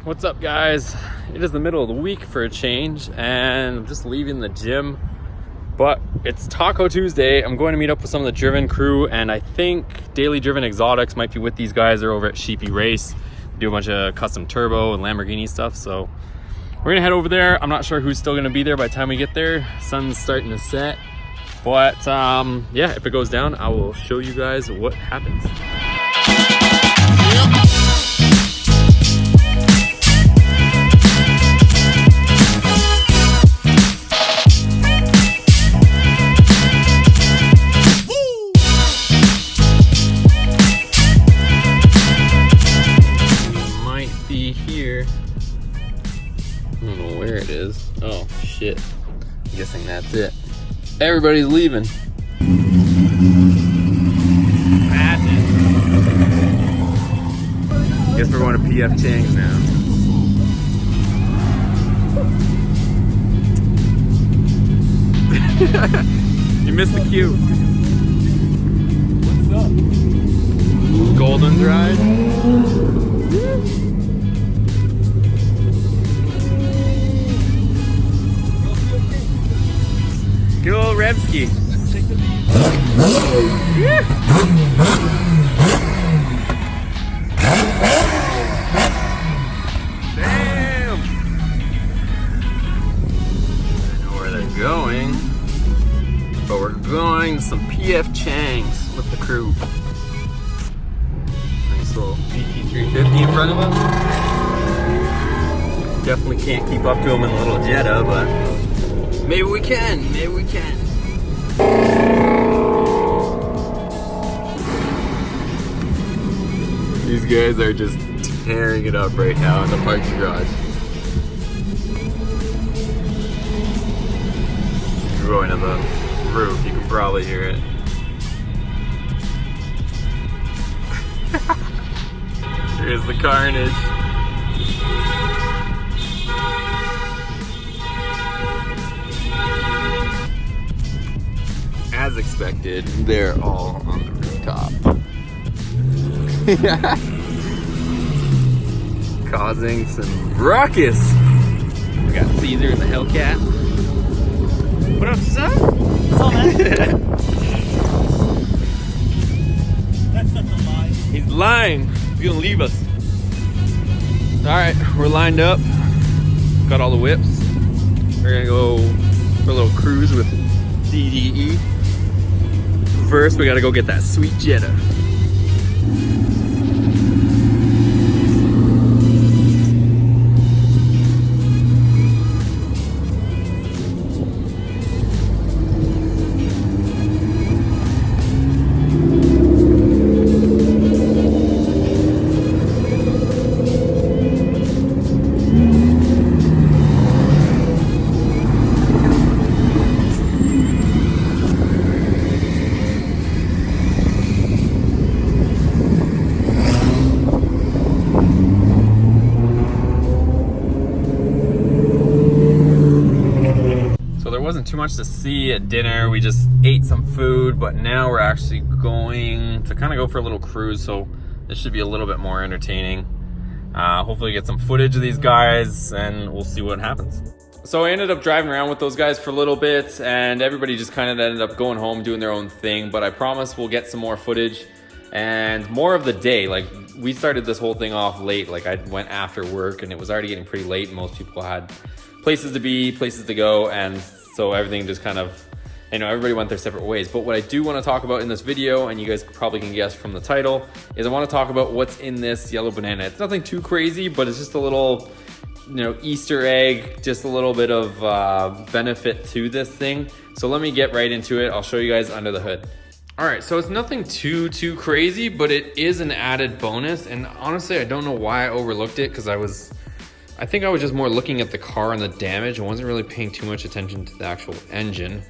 What's up, guys? It is the middle of the week for a change, and I'm just leaving the gym, but it's Taco Tuesday. I'm going to meet up with some of the Driven crew, and I think Daily Driven Exotics might be with these guys. They're over at Sheepy Race. They do a bunch of custom turbo and Lamborghini stuff, so we're gonna head over there. I'm not sure who's still gonna be there by the time we get there. Sun's starting to set, but yeah, if it goes down, I will show you guys what happens. Oh shit, I'm guessing that's it. Everybody's leaving. That's it. Guess we're going to PF Chang's now. You missed the cue. What's up? Golden's ride. Good old Revsky. Damn! I know where they're going, but we're going to some PF Chang's with the crew. Nice little GT350 in front of us. Definitely can't keep up to them in a little Jetta, but maybe we can, maybe we can. These guys are just tearing it up right now in the parking garage. You're going to the roof, you can probably hear it. Here's the carnage. As expected, they're all on the rooftop. Causing some ruckus. We got Caesar and the Hellcat. What up, son? What's up, man? That's such a lie. He's lying. He's gonna leave us. Alright, we're lined up. Got all the whips. We're gonna go for a little cruise with DDE. First, we gotta go get that sweet Jetta. Wasn't too much to see at dinner. We just ate some food, but now we're actually going to kind of go for a little cruise, so this should be a little bit more entertaining. Hopefully get some footage of these guys and we'll see what happens. So I ended up driving around with those guys for a little bit, and everybody just kind of ended up going home doing their own thing, but I promise we'll get some more footage and more of the day. Like, we started this whole thing off late. Like, I went after work and it was already getting pretty late and most people had places to be, places to go, and so everything just kind of, you know, everybody went their separate ways. But what I do want to talk about in this video, and you guys probably can guess from the title, is I want to talk about what's in this yellow banana. It's nothing too crazy, but it's just a little, you know, Easter egg, just a little bit of benefit to this thing. So let me get right into it. I'll show you guys under the hood. All right, so it's nothing too crazy, but it is an added bonus. And honestly, I don't know why I overlooked it, because I think I was just more looking at the car and the damage. I wasn't really paying too much attention to the actual engine.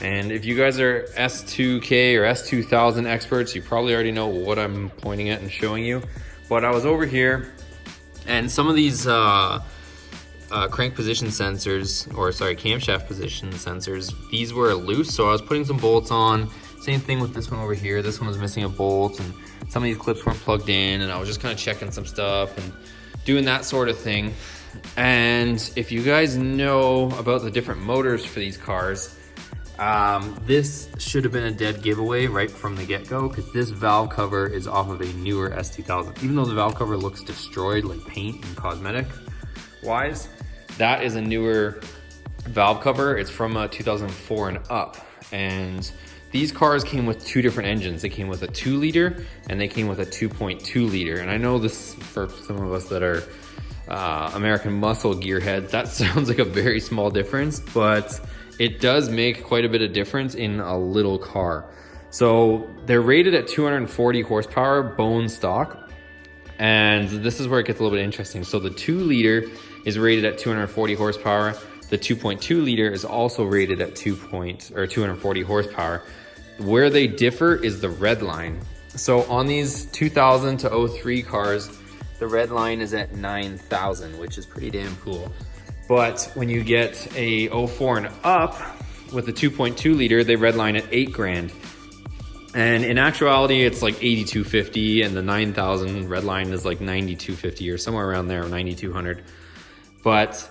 And if you guys are S2K or S2000 experts, you probably already know what I'm pointing at and showing you. But I was over here, and some of these crank position sensors, or sorry, camshaft position sensors, these were loose, so I was putting some bolts on. Same thing with this one over here. This one was missing a bolt, and some of these clips weren't plugged in, and I was just kind of checking some stuff and doing that sort of thing. And if you guys know about the different motors for these cars, this should have been a dead giveaway right from the get-go, because this valve cover is off of a newer S2000. Even though the valve cover looks destroyed, like paint and cosmetic wise, that is a newer valve cover. It's from a 2004 and up. And these cars came with two different engines. They came with a 2-liter and they came with a 2.2 liter. And I know this, for some of us that are American muscle gearheads, that sounds like a very small difference, but it does make quite a bit of difference in a little car. So they're rated at 240 horsepower bone stock. And this is where it gets a little bit interesting. So the 2-liter is rated at 240 horsepower. The 2.2 liter is also rated at 240 horsepower. Where they differ is the red line. So on these 2000 to 03 cars, the red line is at 9,000, which is pretty damn cool. But when you get a 04 and up with the 2.2 liter, they red line at 8 grand. And in actuality, it's like 8,250, and the 9,000 red line is like 9,250 or somewhere around there, 9,200. But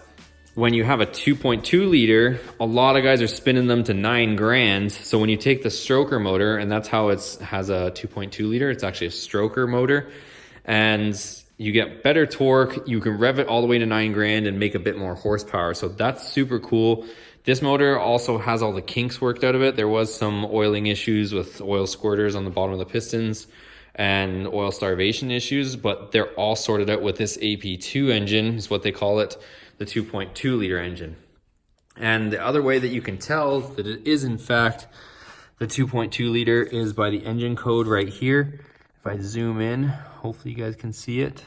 when you have a 2.2 liter, a lot of guys are spinning them to 9 grand. So when you take the stroker motor, and that's how it has a 2.2 liter, it's actually a stroker motor, and you get better torque. You can rev it all the way to 9 grand and make a bit more horsepower. So that's super cool. This motor also has all the kinks worked out of it. There was some oiling issues with oil squirters on the bottom of the pistons and oil starvation issues, but they're all sorted out with this AP2 engine, is what they call it, the 2.2 liter engine. And the other way that you can tell that it is in fact the 2.2 liter is by the engine code right here. If I zoom in, hopefully you guys can see it.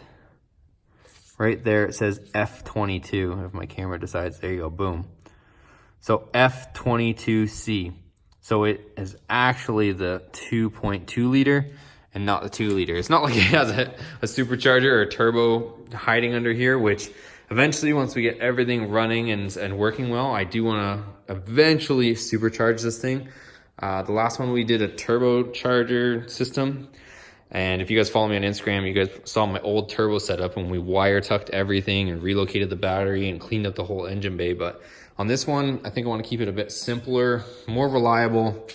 Right there it says F22. If my camera decides, there you go, boom. So F22C. So it is actually the 2.2 liter and not the 2 liter. It's not like it has a supercharger or a turbo hiding under here, which eventually, once we get everything running and working well, I do want to eventually supercharge this thing. The last one we did a turbocharger system. And if you guys follow me on Instagram, you guys saw my old turbo setup when we wire tucked everything and relocated the battery and cleaned up the whole engine bay. But on this one, I think I want to keep it a bit simpler, more reliable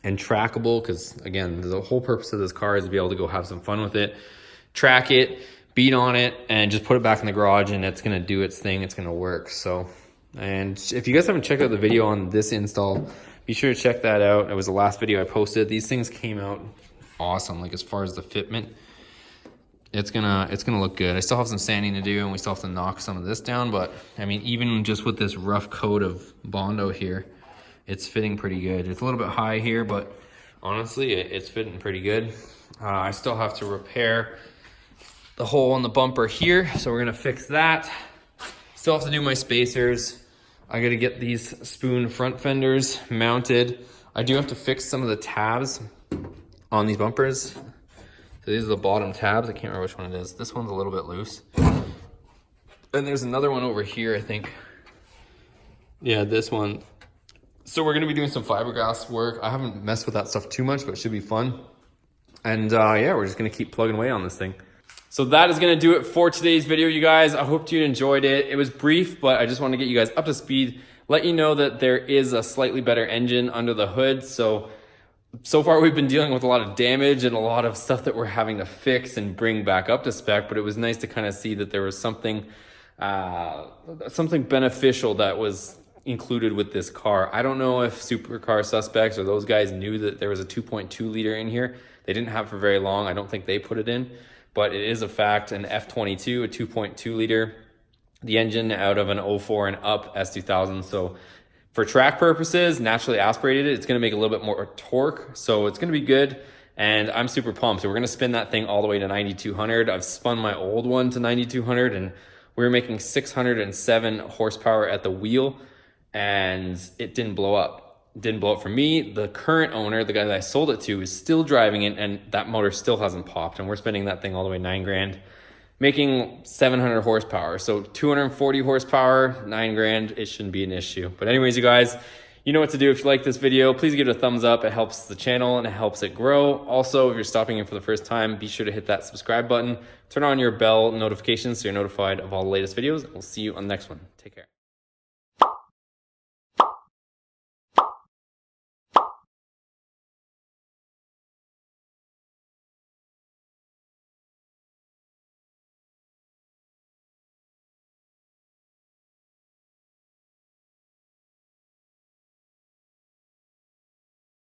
and trackable, because again, the whole purpose of this car is to be able to go have some fun with it, track it, beat on it, and just put it back in the garage, and it's going to do its thing. It's going to work. So, and if you guys haven't checked out the video on this install, be sure to check that out. It was the last video I posted. These things came out awesome. Like, as far as the fitment, it's gonna look good. I still have some sanding to do, and we still have to knock some of this down, but I mean, even just with this rough coat of Bondo here, it's fitting pretty good. It's a little bit high here, but honestly, it's fitting pretty good. I still have to repair the hole in the bumper here, so we're gonna fix that. Still have to do my spacers. I gotta get these spoon front fenders mounted. I do have to fix some of the tabs on these bumpers. So these are the bottom tabs. I can't remember which one it is. This one's a little bit loose. And there's another one over here, I think. Yeah, this one. So we're gonna be doing some fiberglass work. I haven't messed with that stuff too much, but it should be fun. And yeah, we're just gonna keep plugging away on this thing. So that is gonna do it for today's video, you guys. I hope you enjoyed it. It was brief, but I just want to get you guys up to speed, let you know that there is a slightly better engine under the hood. So far we've been dealing with a lot of damage and a lot of stuff that we're having to fix and bring back up to spec, but it was nice to kind of see that there was something beneficial that was included with this car. I don't know if supercar suspects or those guys knew that there was a 2.2 liter in here. They didn't have for very long. I don't think they put it in, but it is a fact. An F22, a 2.2 liter, the engine out of an 04 and up S2000. So for track purposes, naturally aspirated, it's gonna make a little bit more torque. So it's gonna be good. And I'm super pumped. So we're gonna spin that thing all the way to 9,200. I've spun my old one to 9,200 and we were making 607 horsepower at the wheel, and it didn't blow up. It didn't blow up for me. The current owner, the guy that I sold it to, is still driving it, and that motor still hasn't popped. And we're spinning that thing all the way 9 grand, making 700 horsepower. So 240 horsepower, 9 grand, it shouldn't be an issue. But anyways, you guys, you know what to do. If you like this video, please give it a thumbs up. It helps the channel and it helps it grow. Also, if you're stopping in for the first time, be sure to hit that subscribe button. turn on your bell notifications so you're notified of all the latest videos. We'll see you on the next one. Take care.